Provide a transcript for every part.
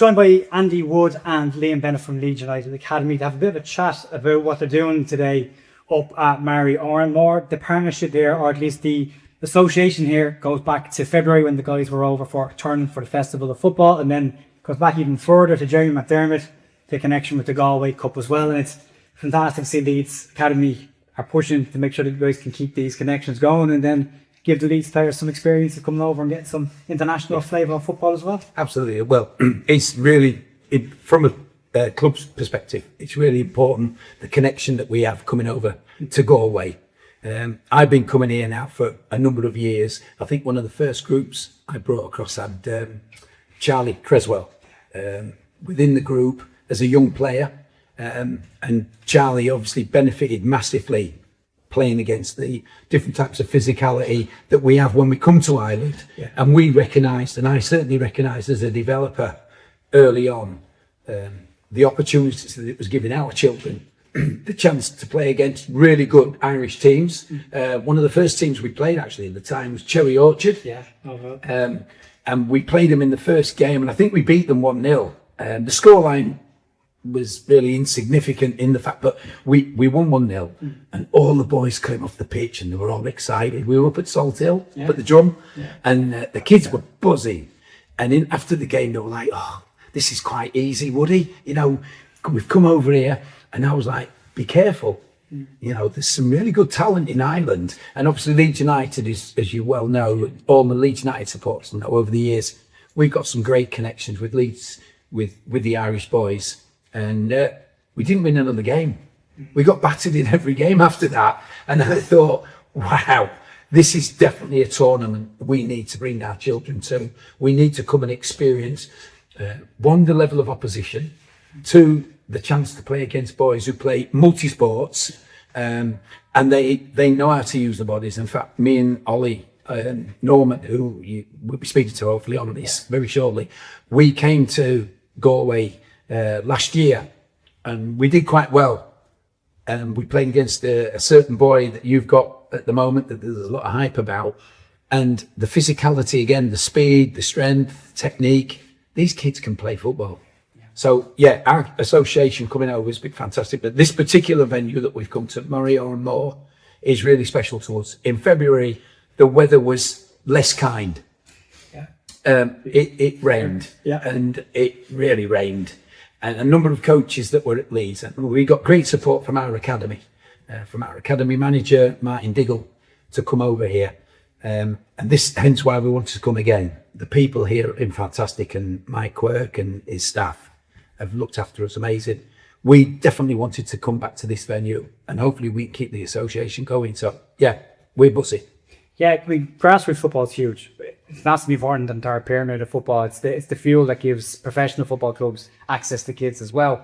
joined by Andy Wood and Liam Bennett from Leeds United Academy to have a bit of a chat about what they're doing today up at Maree Oranmore. The partnership there, or at least the association here, goes back to February when the guys were over for a tournament for the Festival of Football, and then goes back even further to Jerry McDermott, the connection with the Galway Cup as well. And it's fantastic to see Leeds Academy are pushing to make sure that you guys can keep these connections going and then give the Leeds players some experience of coming over and getting some international flavour of football as well. Absolutely. Well, it's really, from a club's perspective, it's really important, the connection that we have coming over to Galway. I've been coming here now for a number of years. I think one of the first groups I brought across had Charlie Creswell within the group as a young player. And Charlie obviously benefited massively playing against the different types of physicality that we have when we come to Ireland. Yeah. And we recognised, and I certainly recognised as a developer early on, the opportunities that it was giving our children, the chance to play against really good Irish teams. One of the first teams we played actually at the time was Cherry Orchard. Yeah. And we played them in the first game, and I think we beat them 1-0. The scoreline was really insignificant in the fact that we won 1-0 and all the boys came off the pitch and they were all excited. We were up at Salt Hill, at the Drum, and the kids were buzzing. And after the game, they were like, "Oh, this is quite easy, Woody. You know, we've come over here." And I was like, "Be careful. You know, there's some really good talent in Ireland." And obviously Leeds United is, as you well know, all the Leeds United supporters know over the years, we've got some great connections with Leeds, with the Irish boys. And we didn't win another game. We got battered in every game after that. And I thought, wow, this is definitely a tournament we need to bring our children to. We need to come and experience, one, the level of opposition, two, the chance to play against boys who play multi-sports, and they know how to use the bodies. In fact, me and Ollie, Norman, who you will be speaking to hopefully on this very shortly, we came to Galway last year and we did quite well. And we played against a certain boy that you've got at the moment that there's a lot of hype about. And the physicality again, the speed, the strength, technique, these kids can play football. So yeah, our association coming over has been fantastic. But this particular venue that we've come to, Maree Oranmore, is really special to us. In February, the weather was less kind. It rained, and it really rained. And a number of coaches that were at Leeds, and we got great support from our academy manager, Martin Diggle, to come over here. And this, hence why we wanted to come again. The people here have been fantastic, and Mike Quirk and his staff have looked after us amazing. We definitely wanted to come back to this venue, and hopefully we can keep the association going. So yeah, we're bussy. Yeah, I mean, grassroots football is huge. It's massively important in the entire pyramid of football. It's the fuel that gives professional football clubs access to kids as well.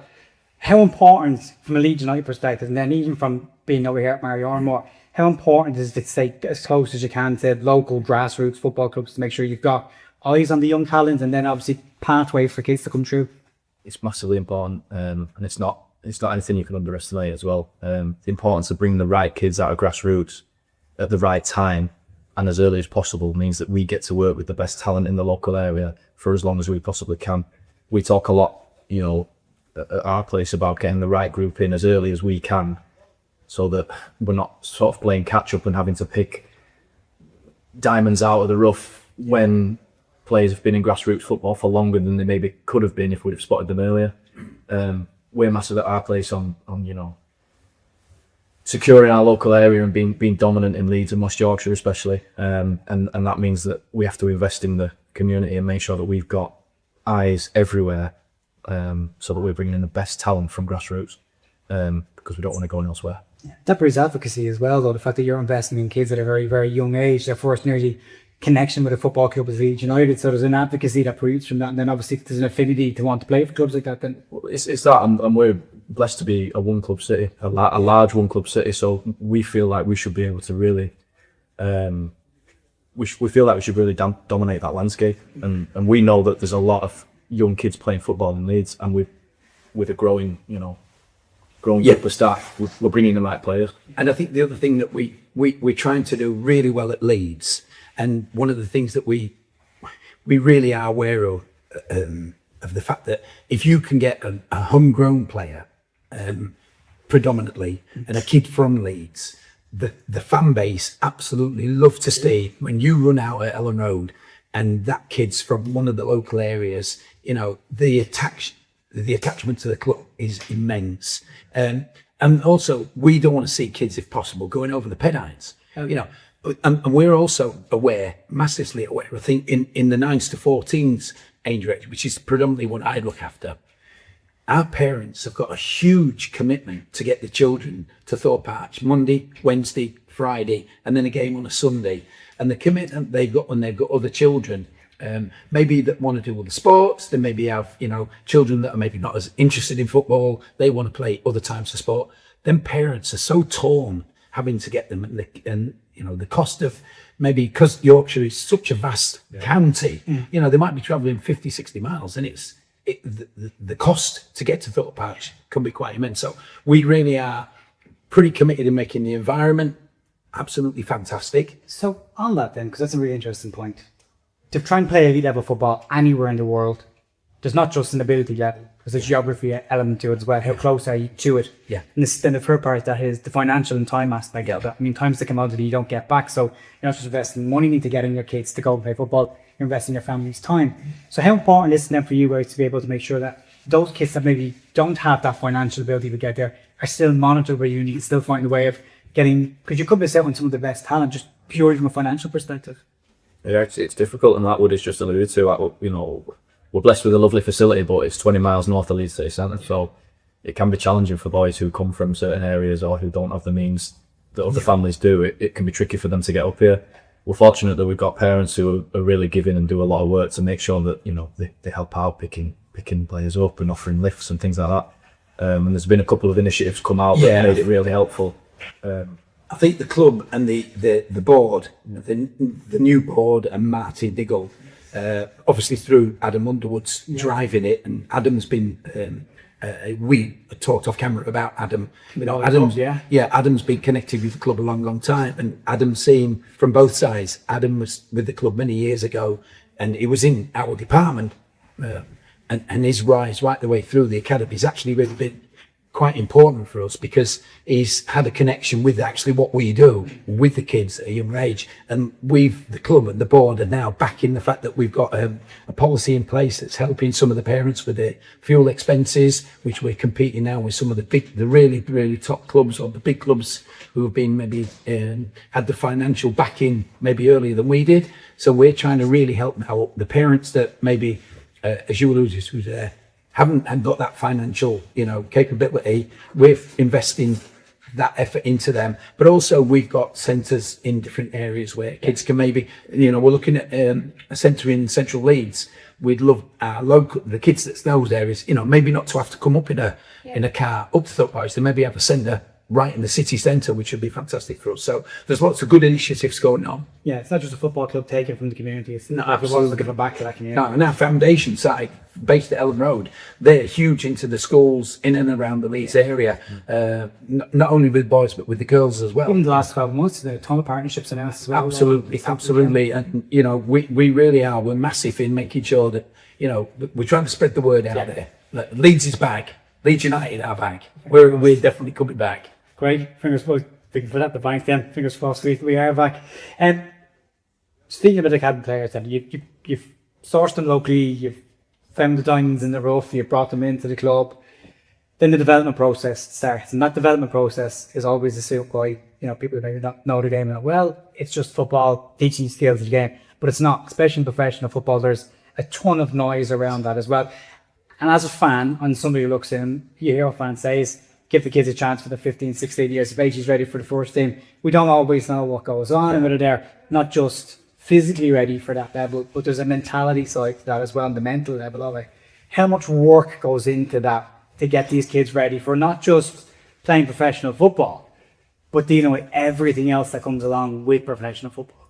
How important, from a Leeds United perspective, and then even from being over here at Maree Oranmore, how important is it to stay as close as you can to local grassroots football clubs to make sure you've got eyes on the young talent and then obviously pathways for kids to come through? It's massively important, and it's not anything you can underestimate as well. The importance of bringing the right kids out of grassroots at the right time and as early as possible means that we get to work with the best talent in the local area for as long as we possibly can. We talk a lot, you know, at our place about getting the right group in as early as we can so that we're not sort of playing catch up and having to pick diamonds out of the rough when players have been in grassroots football for longer than they maybe could have been if we'd have spotted them earlier. We're massive at our place on you know, securing our local area and being dominant in Leeds and West Yorkshire especially, and that means that we have to invest in the community and make sure that we've got eyes everywhere, so that we're bringing in the best talent from grassroots, because we don't want to go elsewhere. That brings advocacy as well, though, the fact that you're investing in kids at a very, very young age, their first nearly connection with a football club as Leeds United, so there's an advocacy that breeds from that, and then obviously there's an affinity to want to play for clubs like that. Then it's that, and we're blessed to be a one club city, a large one club city, so we feel like we should be able to really we feel like we should really dominate that landscape, and we know that there's a lot of young kids playing football in Leeds, and with a growing group of staff, we're bringing the right players. And I think the other thing that we're trying to do really well at Leeds, and one of the things that we really are aware of of the fact that if you can get a homegrown player, predominantly, and a kid from Leeds, the fan base absolutely love to stay when you run out at Ellen Road and that kid's from one of the local areas. You know, the attachment to the club is immense. And also, we don't want to see kids, if possible, going over the Pennines. You know, and we're also massively aware, I think, in the 9s to 14s age range, which is predominantly what I look after. Our parents have got a huge commitment to get the children to Thorpe Arch Monday, Wednesday, Friday, and then a game on a Sunday. And the commitment they've got when they've got other children, maybe that want to do other sports, they maybe have, you know, children that are maybe not as interested in football, they want to play other types of sport. Then parents are so torn having to get them, and you know, the cost of, maybe because Yorkshire is such a vast county, you know, they might be travelling 50, 60 miles, and the cost to get to Thorpe Arch can be quite immense. So we really are pretty committed in making the environment absolutely fantastic. So on that then, because that's a really interesting point, to try and play elite level football anywhere in the world, there's not just an ability level, there's a geography element to it as well. How close are you to it? Yeah. And then the third part, that is the financial and time aspect of it. I mean, time's the commodity you don't get back. So you're not just investing money you need to get in your kids to go and play football, you're investing your family's time. So how important is it then for you guys to be able to make sure that those kids that maybe don't have that financial ability to get there are still monitored by you, and you can still find a way of getting, because you could miss out on some of the best talent just purely from a financial perspective. Yeah, it's difficult, and that Wood is just alluded to. Like, you know, we're blessed with a lovely facility, but it's 20 miles north of Leeds City Centre, so it can be challenging for boys who come from certain areas or who don't have the means that other families do. It can be tricky for them to get up here. We're fortunate that we've got parents who are really giving and do a lot of work to make sure that, you know, they help out picking players up and offering lifts and things like that. And there's been a couple of initiatives come out that made it really helpful. I think the club and the board, the new board and Marty Diggle, obviously through Adam Underwood's driving it, and Adam's been, we talked off camera about Adam. You know, Adam's been connected with the club a long time, and Adam's seen from both sides. Adam was with the club many years ago, and he was in our department, and his rise right the way through the academy has actually really been quite important for us, because he's had a connection with actually what we do with the kids at a young age. And the club and the board are now backing the fact that we've got a policy in place that's helping some of the parents with their fuel expenses, which we're competing now with some of the really top clubs, or the big clubs who have been maybe had the financial backing maybe earlier than we did. So we're trying to really help now the parents that maybe, as you alluded to there, haven't got that financial, you know, capability. We're investing that effort into them, but also we've got centres in different areas where kids can maybe, you know, we're looking at a centre in central Leeds. We'd love our the kids that's those areas, you know, maybe not to have to come up in a car up to Thorpe Arch. They maybe have a centre right in the city centre, which would be fantastic for us. So there's lots of good initiatives going on. Yeah, it's not just a football club taken from the community. It's not everyone's looking back to that community. No, and our foundation side, based at Ellen Road, they're huge into the schools in and around the Leeds area, not only with boys but with the girls as well. In the last 12 months, there are a ton of partnerships announced as well. Absolutely. And, you know, we really are. We're massive in making sure that, you know, we're trying to spread the word out there. Like, Leeds is back. Leeds United are back. We're definitely coming back. Great. Fingers crossed. Thinking for that, the bank then. Fingers crossed we are back. Speaking about academy players then, you've sourced them locally, you've found the diamonds in the rough, you've brought them into the club. Then the development process starts, and that development process is always a suit by, you know, people who maybe not know the game and well, it's just football, teaching skills of the game. But it's not, especially in professional football. There's a ton of noise around that as well. And as a fan, and somebody who looks in, you hear a fan says, give the kids a chance for the 15, 16 years of age, he's ready for the first team. We don't always know what goes on and whether they're not just physically ready for that level, but there's a mentality side to that as well, and the mental level of it. How much work goes into that to get these kids ready for not just playing professional football, but dealing with everything else that comes along with professional football?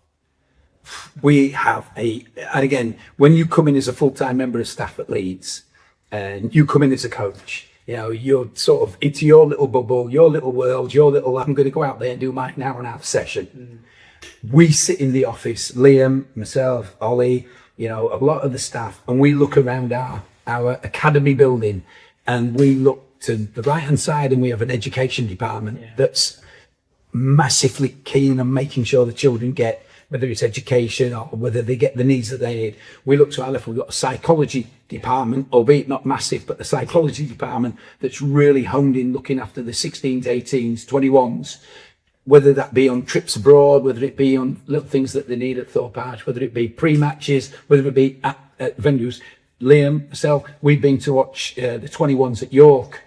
We have and again, when you come in as a full-time member of staff at Leeds, and you come in as a coach, you know, you're sort of into your little bubble, your little world, your little, I'm going to go out there and do my hour and a half session. We sit in the office, Liam, myself, Ollie, you know, a lot of the staff, and we look around our our academy building, and we look to the right hand side and we have an education department that's massively keen on making sure the children get, whether it's education or whether they get the needs that they need. We look to our left, we've got a psychology department, albeit not massive, but the psychology department that's really honed in looking after the 16s, 18s, 21s, whether that be on trips abroad, whether it be on little things that they need at Thorpe Arch, whether it be pre-matches, whether it be at venues. Liam, myself, we've been to watch the 21s at York,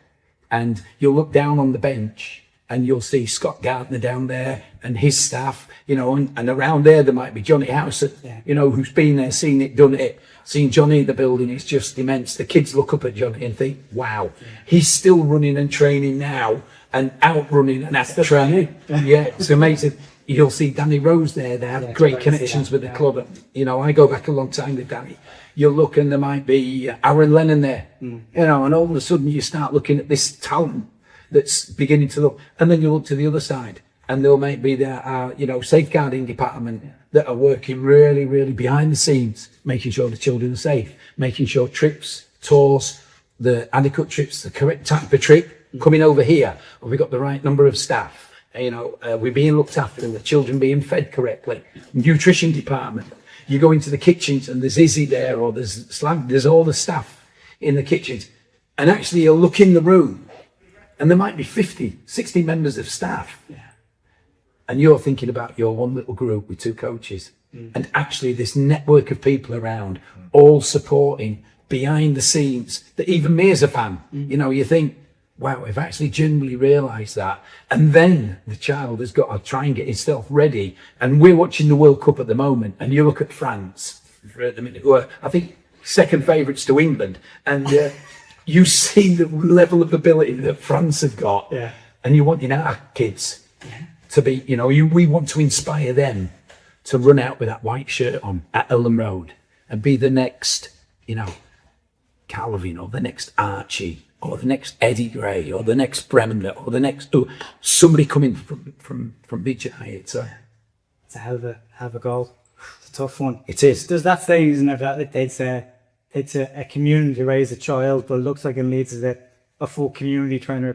and you'll look down on the bench and you'll see Scott Gardner down there and his staff, you know, and around there might be Johnny House, you know, who's been there, seen it, done it. Seeing Johnny in the building is just immense. The kids look up at Johnny and think, wow, he's still running and training now and out running and out training. Yeah, it's amazing. You'll see Danny Rose there. They have great connections with the club. You know, I go back a long time with Danny. You'll look and there might be Aaron Lennon there, you know, and all of a sudden you start looking at this talent that's beginning to look, and then you look to the other side and there might be the, you know, safeguarding department that are working really, really behind the scenes, making sure the children are safe, making sure trips, tours, the adequate trips, the correct type of trip coming over here, or we've got the right number of staff, you know, we're being looked after and the children being fed correctly. Nutrition department, you go into the kitchens and there's Izzy there, or there's all the staff in the kitchens, and actually you'll look in the room and there might be 50, 60 members of staff. And you're thinking about your one little group with 2 coaches, and actually this network of people around, all supporting behind the scenes, that even me as a fan, you know, you think, wow, I've actually genuinely realised that. And then the child has got to try and get himself ready. And we're watching the World Cup at the moment, and you look at France, at the minute, who are, I think, second favourites to England, and you see the level of ability that France have got, and you want, you know, our kids to be, you know, we want to inspire them to run out with that white shirt on at Ellen Road and be the next, you know, Calvin, or the next Archie, or the next Eddie Gray, or the next Bremen, or the next somebody coming from Leeds United. It's a hell of a goal. It's a tough one. It is. There's that saying, isn't there, that it's a community to raise a child, but it looks like it Leeds is a full community trying to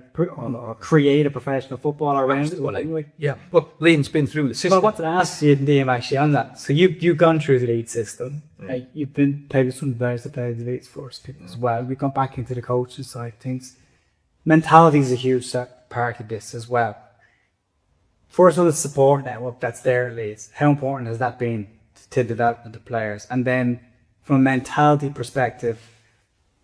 create a professional footballer around it. Anyway. Yeah, but Liam's been through the system. Well, I wanted to ask you, Liam, actually on that. So you've gone through the Leeds system. You've been played with some of the players that played the Leeds first people as well. We've gone back into the coaching side of things. Mentality is a huge part of this as well. First of all, the support network that's there at Leeds. How important has that been to develop the players? And then from a mentality perspective,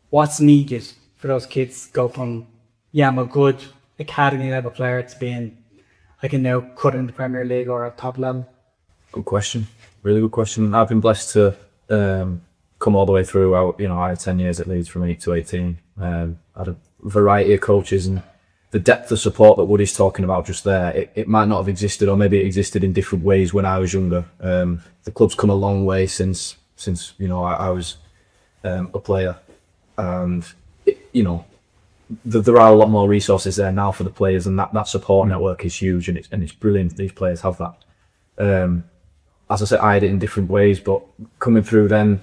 what's needed for those kids to go from, I'm a good academy level player to being, I can now cut in the Premier League or at top level? Good question. Really good question. I've been blessed to come all the way through. I had 10 years at Leeds from 8 to 18. I had a variety of coaches, and the depth of support that Woody's talking about just there, it might not have existed, or maybe it existed in different ways when I was younger. The club's come a long way since you know, I was a player, and you know, there are a lot more resources there now for the players, and that support network is huge, and it's brilliant. These players have that. As I said, I had it in different ways, but coming through then,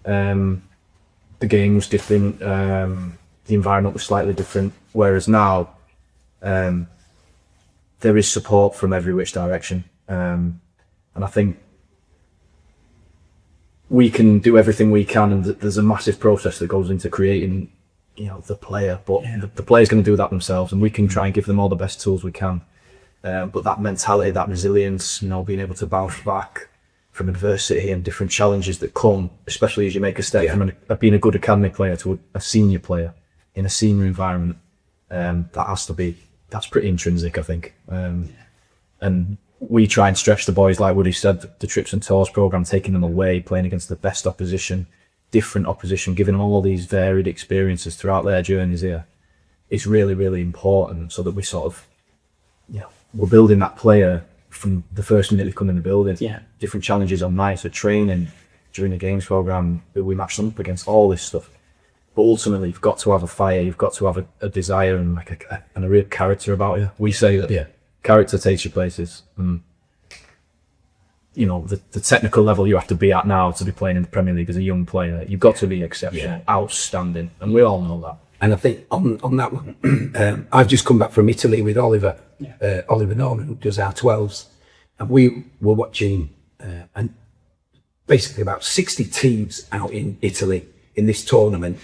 the game was different, the environment was slightly different, whereas now there is support from every which direction, and I think we can do everything we can, and there's a massive process that goes into creating, you know, the player, but the player's going to do that themselves, and we can try and give them all the best tools we can. But that mentality, that resilience, you know, being able to bounce back from adversity and different challenges that come, especially as you make a step from being a good academy player to a senior player in a senior environment, that's pretty intrinsic, I think. And we try and stretch the boys, like Woody said, the trips and tours program, taking them away, playing against the best opposition, different opposition, giving them all these varied experiences throughout their journeys here. It's really, really important, so that we sort of, you know, we're building that player from the first minute they come in the building. Different challenges on nights of training, during the games program, we match them up against all this stuff. But ultimately, you've got to have a fire, you've got to have a desire and a real character about you. We say that character takes you places. you know, the technical level you have to be at now to be playing in the Premier League as a young player. You've got to be exceptional, outstanding, and we all know that. And I think on that one, I've just come back from Italy with Oliver Norman, who does our 12s, and we were watching and basically about 60 teams out in Italy in this tournament,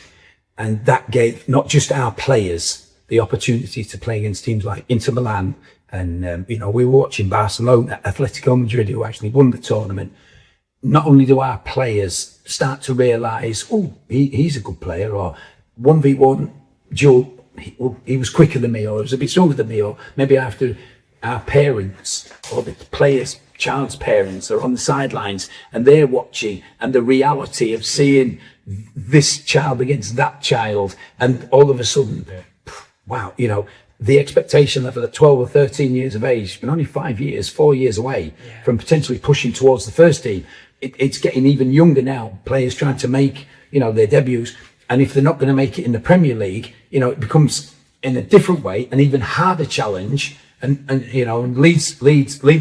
and that gave not just our players the opportunity to play against teams like Inter Milan, and you know, we were watching Barcelona, Atletico Madrid, who actually won the tournament. Not only do our players start to realise, oh, he's a good player, or 1v1 duel, he was quicker than me, or he was a bit stronger than me, or maybe after our parents or the players' child's parents are on the sidelines and they're watching, and the reality of seeing this child against that child, and all of a sudden, wow, you know, the expectation level at 12 or 13 years of age, but only 4 years away from potentially pushing towards the first team. It's getting even younger now, players trying to make, you know, their debuts. And if they're not going to make it in the Premier League, you know, it becomes in a different way, an even harder challenge. And you know, and Leeds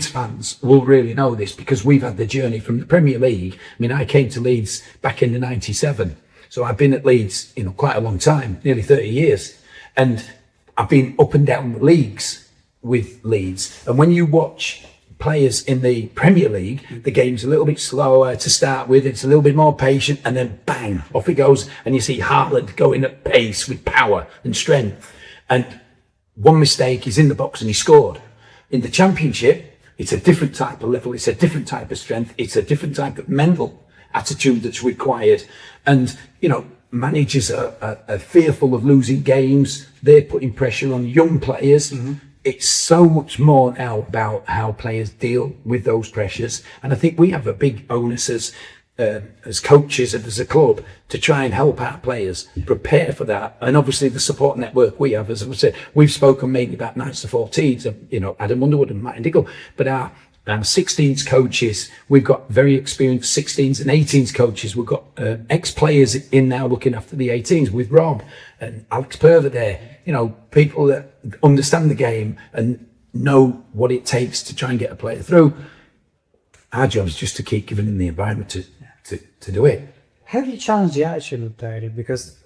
fans will really know this, because we've had the journey from the Premier League. I mean, I came to Leeds back in the 97. So I've been at Leeds, you know, quite a long time, nearly 30 years. And I've been up and down the leagues with Leeds. And when you watch players in the Premier League, the game's a little bit slower to start with, it's a little bit more patient, and then bang, off it goes, and you see Haaland going at pace with power and strength, and one mistake, he's in the box and he scored. In the Championship, it's a different type of level, it's a different type of strength, it's a different type of mental attitude that's required. And you know, managers are fearful of losing games, they're putting pressure on young players. It's so much more now about how players deal with those pressures, and I think we have a big onus as coaches and as a club to try and help our players prepare for that. And obviously the support network we have, as I said, we've spoken mainly about 9s to 14s, you know, Adam Underwood and Martin Diggle, but our 16s coaches, we've got very experienced 16s and 18s coaches. We've got ex-players in now looking after the 18s with Rob and Alex Perver there, you know, people that understand the game and know what it takes to try and get a player through. Our job is just to keep giving them the environment to do it. How do you challenge the attitude of there? Because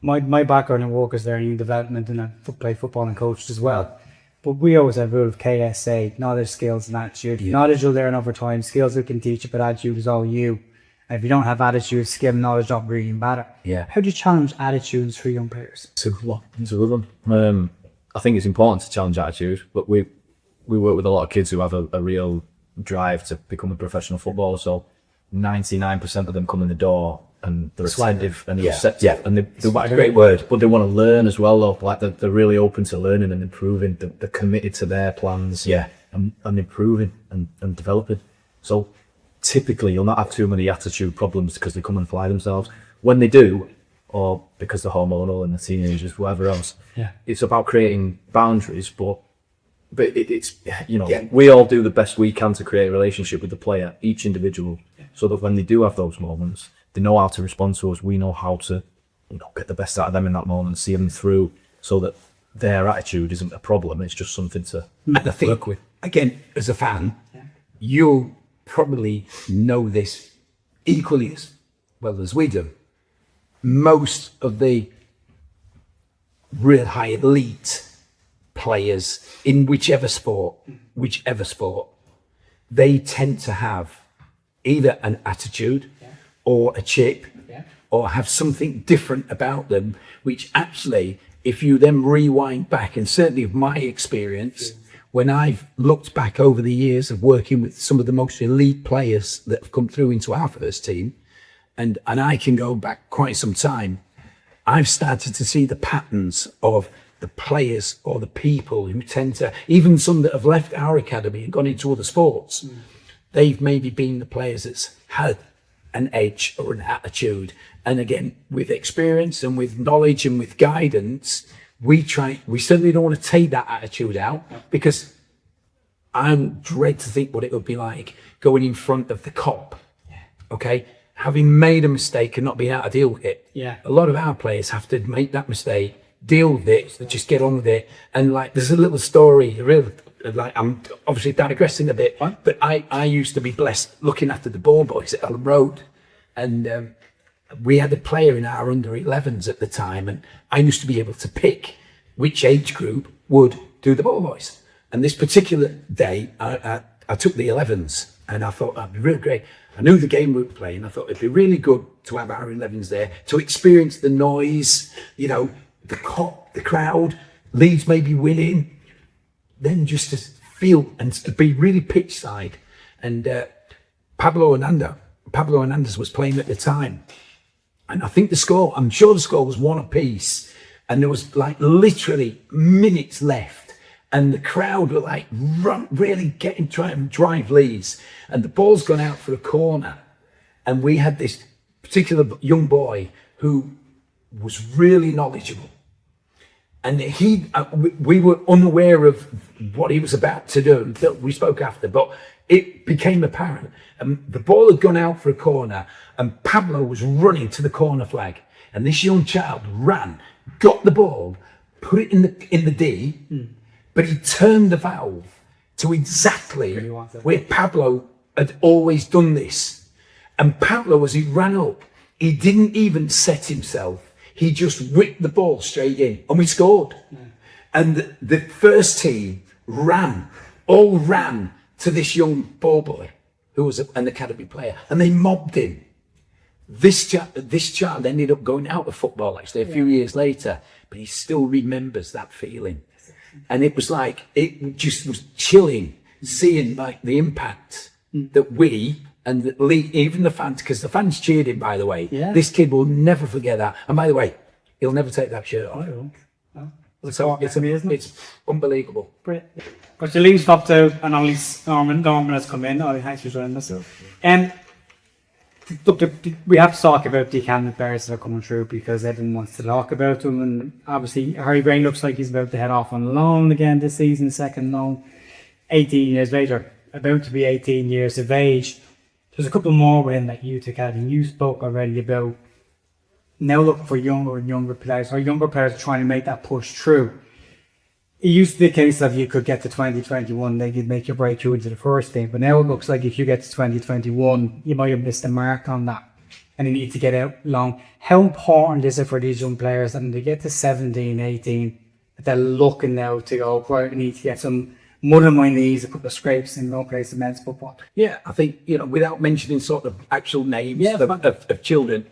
my background in work is learning development, and I play football and coached as well. But we always have a rule of KSA, knowledge, skills and attitude. Knowledge you'll learn over time, skills we can teach you, but attitude is all you. And if you don't have attitude, skill and knowledge don't really matter. How do you challenge attitudes for young players? It's a good one. I think it's important to challenge attitude, but we work with a lot of kids who have a real drive to become a professional footballer. So 99% of them come in the door and they're attentive and they're receptive, and they're a great word, but they want to learn as well, though. Like they're really open to learning and improving. They're committed to their plans, and improving and developing. So typically you'll not have too many attitude problems because they come and fly themselves. When they do, or because they're hormonal and the teenagers, whatever else, it's about creating boundaries, but it's, you know, we all do the best we can to create a relationship with the player, each individual, so that when they do have those moments, they know how to respond to us. We know how to, you know, get the best out of them in that moment, see them through, so that their attitude isn't a problem. It's just something to work with. Again, as a fan, you'll probably know this equally as well as we do. Most of the real high elite players in whichever sport, they tend to have either an attitude or a chip or have something different about them, which actually, if you then rewind back, and certainly of my experience, when I've looked back over the years of working with some of the most elite players that have come through into our first team, and I can go back quite some time, I've started to see the patterns of the players or the people who tend to, even some that have left our academy and gone into other sports, they've maybe been the players that's had an edge or an attitude. And again, with experience and with knowledge and with guidance, we certainly don't want to take that attitude out, because I'm dread to think what it would be like going in front of the cop, okay? Having made a mistake and not being able to deal with it. A lot of our players have to make that mistake, deal with it, so just get on with it. And like, there's a little story, a real like I'm obviously digressing a bit, but I used to be blessed looking after the ball boys at Ellen Road, and we had a player in our under 11s at the time, and I used to be able to pick which age group would do the ball boys. And this particular day, I took the 11s, and I thought that'd be really great. I knew the game we were playing. I thought it'd be really good to have our 11s there to experience the noise, you know, the cop, the crowd, Leeds maybe winning, then just to feel and to be really pitch side. And Pablo Hernandez was playing at the time, and I think I'm sure the score was 1 apiece, and there was like literally minutes left. And the crowd were like really trying to drive Leeds. And the ball's gone out for a corner. And we had this particular young boy who was really knowledgeable. And we were unaware of what he was about to do until we spoke after. But it became apparent. And the ball had gone out for a corner. And Pablo was running to the corner flag. And this young child ran, got the ball, put it in the D. But he turned the valve to exactly where Pablo had always done this. And Pablo, as he ran up, he didn't even set himself. He just whipped the ball straight in, and we scored. And the first team all ran to this young ball boy who was an academy player, and they mobbed him. This child ended up going out of football actually a few years later, but he still remembers that feeling. And it was like, it just was chilling seeing like the impact that we and that even the fans, because the fans cheered him, by the way. Yeah. This kid will never forget that. And by the way, he'll never take that shirt off. So it's unbelievable. But the Liam's dropped out, and only Norman has come in. Oh, thanks for joining us. Look, we have to talk about the academy players that are coming through, because everyone wants to talk about them. And obviously, Harry Brain looks like he's about to head off on loan again this season, second loan. 18 years later, about to be 18 years of age. There's a couple more within that youth academy. You spoke already about now looking for younger and younger players, or younger players trying to make that push through. It used to be a case of you could get to 2021, then you'd make your breakthrough into the first team. But now it looks like if you get to 2021, you might have missed the mark on that, and you need to get out long. How important is it for these young players that when they get to 17, 18, that they're looking now to go, right, I need to get some mud on my knees, a couple of scrapes, and go play some men's football? Yeah, I think, without mentioning sort of actual names of children,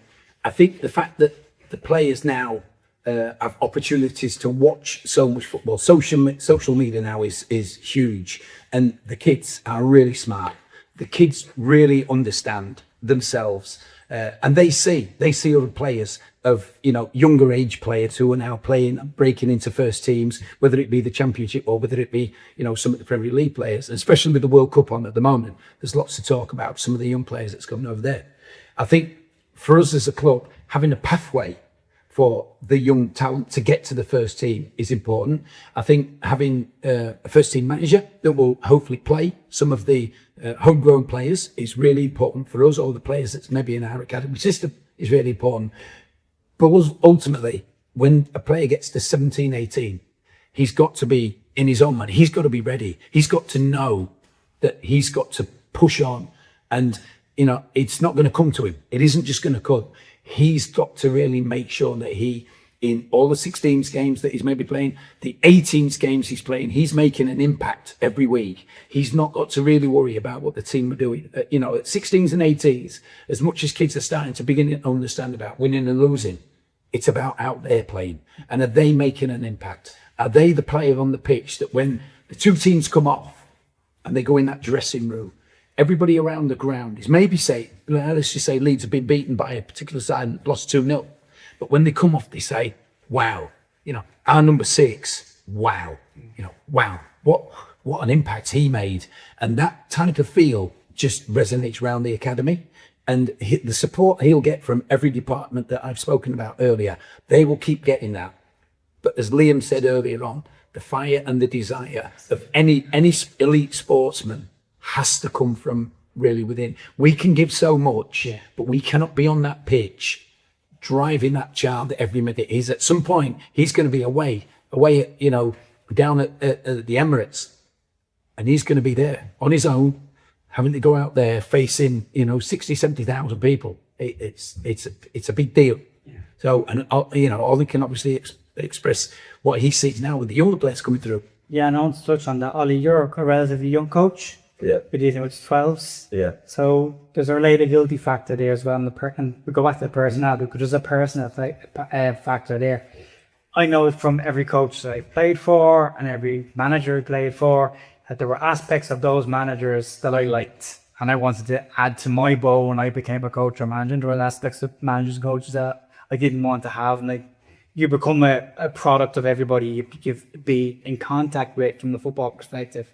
I think the fact that the players now have opportunities to watch so much football. Social media now is huge, and the kids are really smart. The kids really understand themselves, and they see other players of younger age players who are now breaking into first teams, whether it be the Championship or whether it be some of the Premier League players, and especially with the World Cup on at the moment. There's lots to talk about some of the young players that's coming over there. I think for us as a club, having a pathway for the young talent to get to the first team is important. I think having a first team manager that will hopefully play some of the homegrown players is really important for us, or the players that's maybe in our academy system is really important. But ultimately, when a player gets to 17, 18, he's got to be in his own mind. He's got to be ready. He's got to know that he's got to push on, and it's not going to come to him. It isn't just going to come. He's got to really make sure that in all the 16s games that he's maybe playing, the 18s games he's playing, he's making an impact every week. He's not got to really worry about what the team are doing. At 16s and 18s, as much as kids are starting to begin to understand about winning and losing, it's about out there playing. And are they making an impact? Are they the player on the pitch that when the two teams come off and they go in that dressing room, everybody around the ground is maybe let's just say Leeds have been beaten by a particular side and lost 2-0. But when they come off, they say, wow, our number 6, wow, wow, what an impact he made. And that type of feel just resonates around the academy. And the support he'll get from every department that I've spoken about earlier, they will keep getting that. But as Liam said earlier on, the fire and the desire of any elite sportsman has to come from really within. We can give so much, but we cannot be on that pitch driving that child every minute. At some point, he's going to be away, down at the Emirates, and he's going to be there on his own, having to go out there facing 60, 70,000 people. It's a big deal. Yeah. So, and Ollie can obviously express what he sees now with the younger players coming through. Yeah, and I want to touch on that. Ollie, you're a relatively young coach. Yeah. We're dealing with 12s. Yeah. So there's a relatability factor there as well. And we go back to the personality because there's a personal factor there. I know from every coach that I've played for and every manager I played for that there were aspects of those managers that I liked and I wanted to add to my bow when I became a coach or manager. There were aspects of managers and coaches that I didn't want to have, and you become a product of everybody you be in contact with from the football perspective.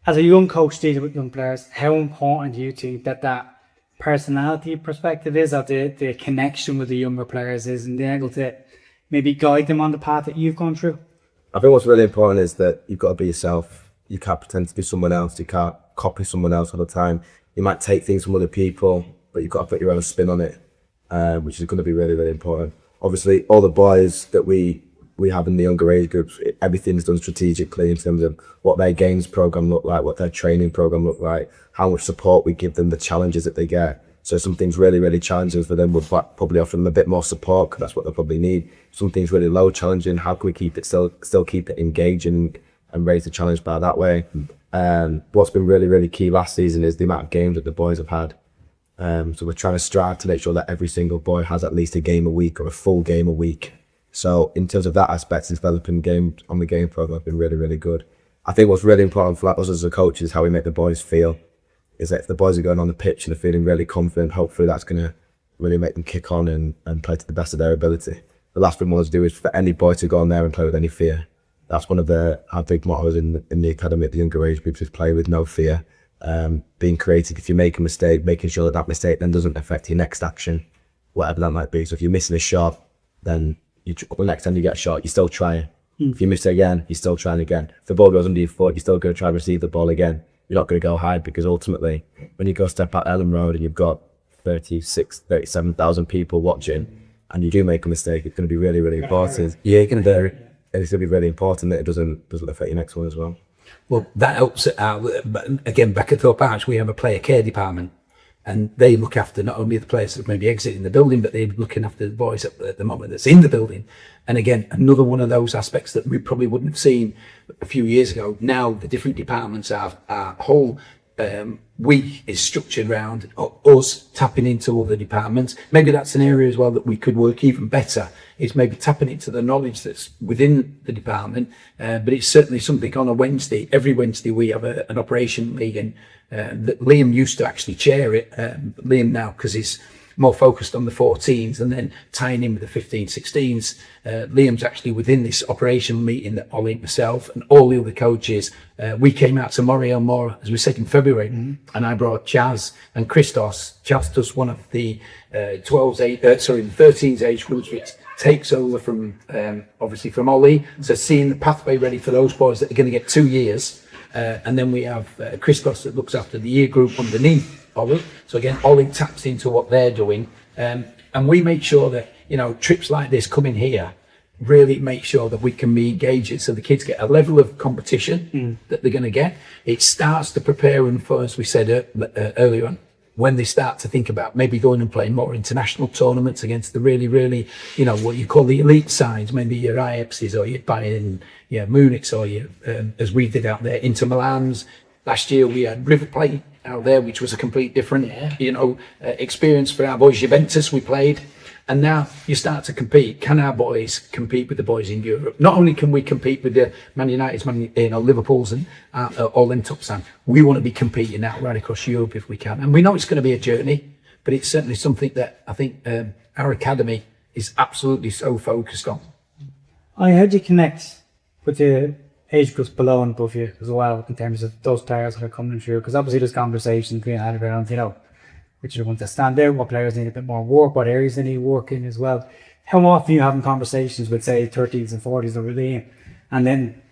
As a young coach dealing with young players, how important do you think that personality perspective is, of the connection with the younger players is, and being able to maybe guide them on the path that you've gone through? I think what's really important is that you've got to be yourself. You can't pretend to be someone else. You can't copy someone else all the time. You might take things from other people, but you've got to put your own spin on it, which is going to be really, really important. Obviously, all the boys that we have in the younger age groups, everything's done strategically in terms of what their games program look like, what their training program look like, how much support we give them, the challenges that they get. So some things really, really challenging for them, we'll probably offer them a bit more support because that's what they probably need. Some things really low challenging, how can we keep it still keep it engaging and raise the challenge bar that way? What's been really, really key last season is the amount of games that the boys have had. So we're trying to strive to make sure that every single boy has at least a game a week or a full game a week. So in terms of that aspect, developing games on the game program has been really, really good. I think what's really important for us as a coach is how we make the boys feel. Is that if the boys are going on the pitch and they're feeling really confident, hopefully that's going to really make them kick on and play to the best of their ability. The last thing we want to do is for any boy to go on there and play with any fear. That's one of our big mottos in the academy at the younger age groups, is play with no fear. Being creative. If you make a mistake, making sure that mistake then doesn't affect your next action, whatever that might be. So if you're missing a shot, then the next time you get a shot, you're still trying. If you miss it again, you're still trying again. If the ball goes under your foot, you're still going to try and receive the ball again. You're not going to go hide, because ultimately, when you go step out Ellen Road and you've got 37,000 people watching, and you do make a mistake, it's going to be really, really important. Yeah, you're going to do it. And it's going to be really important that it doesn't affect your next one as well. Well, that helps it out. But again, back at Thorpe Arch, we have a player care department, and they look after not only the players that may be exiting the building, but they're looking after the boys at the moment that's in the building. And again, another one of those aspects that we probably wouldn't have seen a few years ago. Now the different departments have our whole week is structured around us tapping into other departments. Maybe that's an area as well that we could work even better, is maybe tapping into the knowledge that's within the department. But it's certainly something on a Wednesday. Every Wednesday we have an operation meeting that Liam used to actually chair it. Liam now, because he's more focused on the 14s and then tying in with the 15, 16s. Liam's actually within this operation meeting that Ollie, myself and all the other coaches, we came out to Maree Oranmore, as we said, in February, and I brought Chaz and Christos. Chaz does one of the 13s age groups, which takes over from, obviously from Ollie. So seeing the pathway ready for those boys that are going to get 2 years. And then we have Christos that looks after the year group underneath Ollie. So again, Ollie taps into what they're doing. And we make sure that, trips like this coming here really make sure that we can be engaging, so the kids get a level of competition that they're going to get. It starts to prepare them for, as we said earlier on, when they start to think about maybe going and playing more international tournaments against the really, really, what you call the elite sides, maybe your Ajaxes or your Bayern, Munich's, or your, as we did out there, Inter Milan's. Last year we had River Plate out there, which was a complete different, experience for our boys. Juventus we played. And now you start to compete. Can our boys compete with the boys in Europe? Not only can we compete with the Man United's, Liverpool's and all them top sides, we want to be competing out right across Europe if we can. And we know it's going to be a journey, but it's certainly something that I think our academy is absolutely so focused on. How do you connect with the age groups below and above you as well, in terms of those players that are coming through? Because obviously there's conversations being had around, which are the ones that stand out, what players need a bit more work, what areas they need work in as well. How often are you having conversations with, say, 30s and 40s over Liam? And then,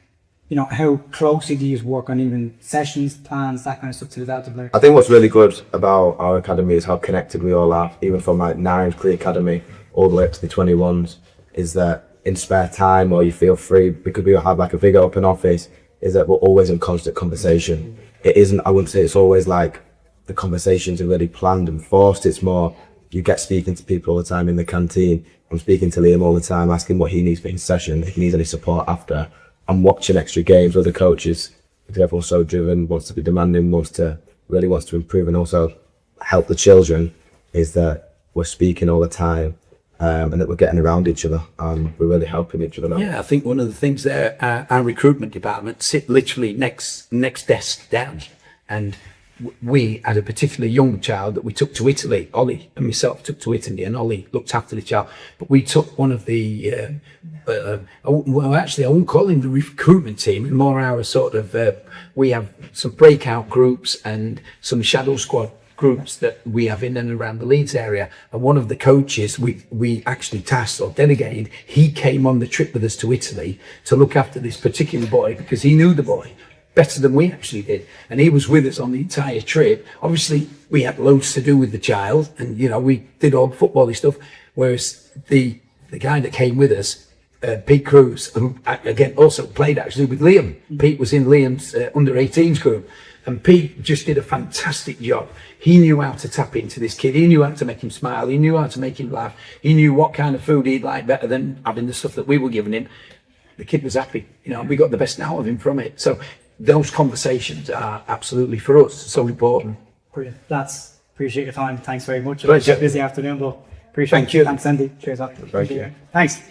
how closely do you work on even sessions, plans, that kind of stuff to do that to players? I think what's really good about our academy is how connected we all are, even from like 9 pre-academy all the way up to the 21s, is that in spare time or you feel free, because we have like a big open office, is that we're always in constant conversation. It isn't, I wouldn't say it's always like the conversations are really planned and forced. It's more, you get speaking to people all the time in the canteen. I'm speaking to Liam all the time, asking what he needs for his session, if he needs any support after. I'm watching extra games with the coaches, because everyone's so driven, wants to be demanding, really wants to improve and also help the children, is that we're speaking all the time. And that we're getting around each other and we're really helping each other out. Yeah, I think one of the things there, our recruitment department sit literally next desk down, and we had a particularly young child that we took to Italy. Ollie and myself took to Italy, and Ollie looked after the child. But we took one of the, well, actually, I won't call him the recruitment team, more our sort of, we have some breakout groups and some shadow squad groups that we have in and around the Leeds area, and one of the coaches we actually tasked or delegated, he came on the trip with us to Italy to look after this particular boy, because he knew the boy better than we actually did, and he was with us on the entire trip. Obviously we had loads to do with the child, and you know, we did all the football-y stuff, whereas the guy that came with us, Pete Cruz, who again also played actually with Liam. Pete was in Liam's under-18s group, and Pete just did a fantastic job. He knew how to tap into this kid. He knew how to make him smile. He knew how to make him laugh. He knew what kind of food he'd like better than having the stuff that we were giving him. The kid was happy. You know, we got the best out of him from it. So those conversations are absolutely, for us, so important. Brilliant. Lads, appreciate your time. Thanks very much. Pleasure. Busy afternoon, but appreciate Thank you. Thanks, Andy. Cheers up. Thank you. Thanks.